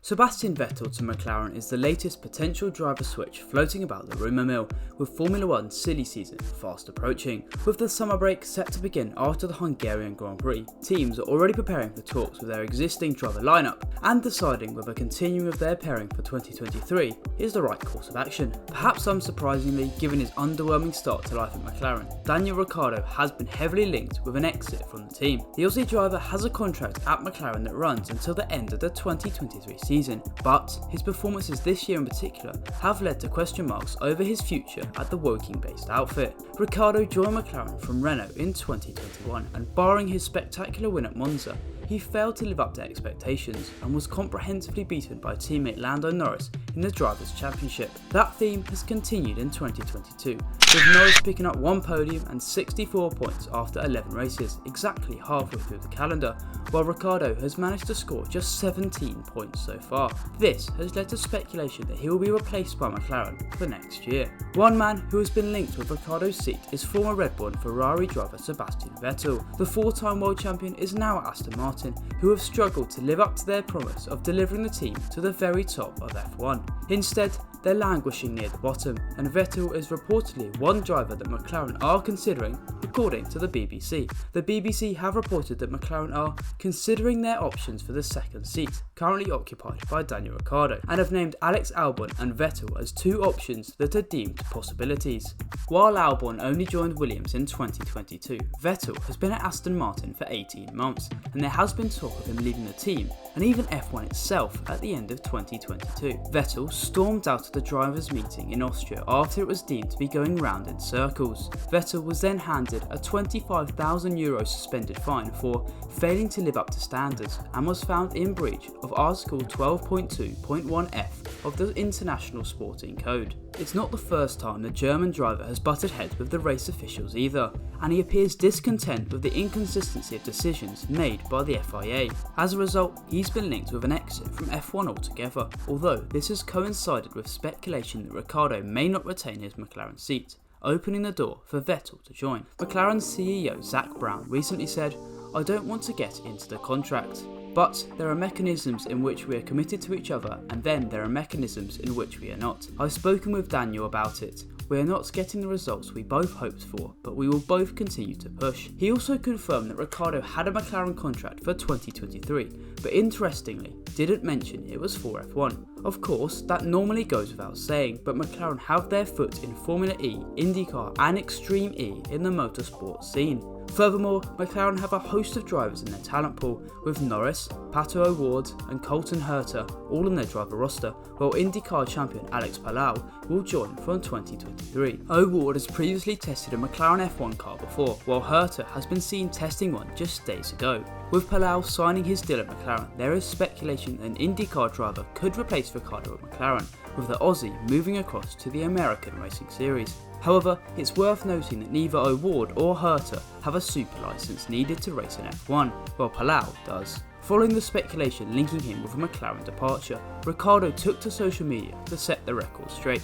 Sebastian Vettel to McLaren is the latest potential driver switch floating about the rumour mill, with Formula 1's silly season fast approaching. With the summer break set to begin after the Hungarian Grand Prix, teams are already preparing for talks with their existing driver lineup and deciding whether continuing with their pairing for 2023 is the right course of action. Perhaps unsurprisingly, given his underwhelming start to life at McLaren, Daniel Ricciardo has been heavily linked with an exit from the team. The Aussie driver has a contract at McLaren that runs until the end of the 2023 season, but his performances this year in particular have led to question marks over his future at the Woking-based outfit. Ricciardo joined McLaren from Renault in 2021, and barring his spectacular win at Monza, he failed to live up to expectations and was comprehensively beaten by teammate Lando Norris in the Drivers' Championship. That theme has continued in 2022, with Norris picking up one podium and 64 points after 11 races, exactly halfway through the calendar, while Ricciardo has managed to score just 17 points so far. This has led to speculation that he will be replaced by McLaren for next year. One man who has been linked with Ricciardo's seat is former Red Bull and Ferrari driver Sebastian Vettel. The four-time world champion is now at Aston Martin, who have struggled to live up to their promise of delivering the team to the very top of F1. Instead, they're languishing near the bottom, and Vettel is reportedly one driver that McLaren are considering, according to the BBC. The BBC have reported that McLaren are considering their options for the second seat, currently occupied by Daniel Ricciardo, and have named Alex Albon and Vettel as two options that are deemed possibilities. While Albon only joined Williams in 2022, Vettel has been at Aston Martin for 18 months, and there has been talk of him leaving the team and even F1 itself at the end of 2022. Vettel stormed out of the drivers' meeting in Austria after it was deemed to be going round in circles. Vettel was then handed a €25,000 suspended fine for failing to live up to standards and was found in breach of Article 12.2.1f of the International Sporting Code. It's not the first time the German driver has butted heads with the race officials either, and he appears discontent with the inconsistency of decisions made by the FIA. As a result, he's been linked with an exit from F1 altogether, although this has coincided with speculation that Ricciardo may not retain his McLaren seat, opening the door for Vettel to join. McLaren's CEO Zak Brown recently said, "I don't want to get into the contract, but there are mechanisms in which we are committed to each other, and then there are mechanisms in which we are not. I've spoken with Daniel about it. We are not getting the results we both hoped for, but we will both continue to push." He also confirmed that Ricciardo had a McLaren contract for 2023, but interestingly, didn't mention it was for F1. Of course, that normally goes without saying, but McLaren have their foot in Formula E, IndyCar and Extreme E in the motorsport scene. Furthermore, McLaren have a host of drivers in their talent pool, with Norris, Pato O'Ward and Colton Herta all in their driver roster, while IndyCar champion Alex Palou will join from 2023. O'Ward has previously tested a McLaren F1 car before, while Herta has been seen testing one just days ago. With Palou signing his deal at McLaren, there is speculation that an IndyCar driver could replace Ricciardo at McLaren, with the Aussie moving across to the American Racing Series. However, it's worth noting that neither O'Ward or Herta have a super license needed to race in F1, while Palou does. Following the speculation linking him with a McLaren departure, Ricciardo took to social media to set the record straight.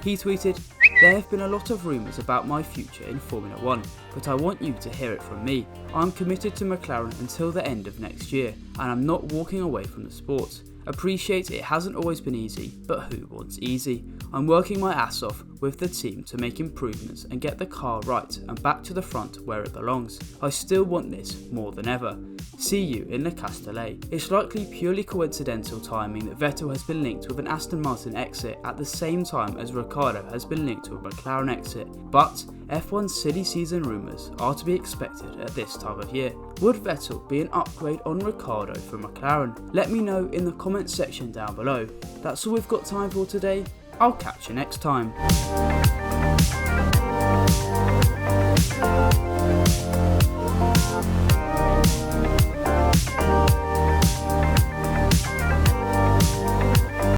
He tweeted, "There have been a lot of rumours about my future in Formula 1, but I want you to hear it from me. I'm committed to McLaren until the end of next year, and I'm not walking away from the sport. Appreciate it hasn't always been easy, but who wants easy? I'm working my ass off with the team to make improvements and get the car right and back to the front where it belongs. I still want this more than ever. See you in the Castellet." It's likely purely coincidental timing that Vettel has been linked with an Aston Martin exit at the same time as Ricciardo has been linked to a McLaren exit, but F1's silly season rumours are to be expected at this time of year. Would Vettel be an upgrade on Ricciardo from McLaren? Let me know in the comments section down below. That's all we've got time for today. I'll catch you next time.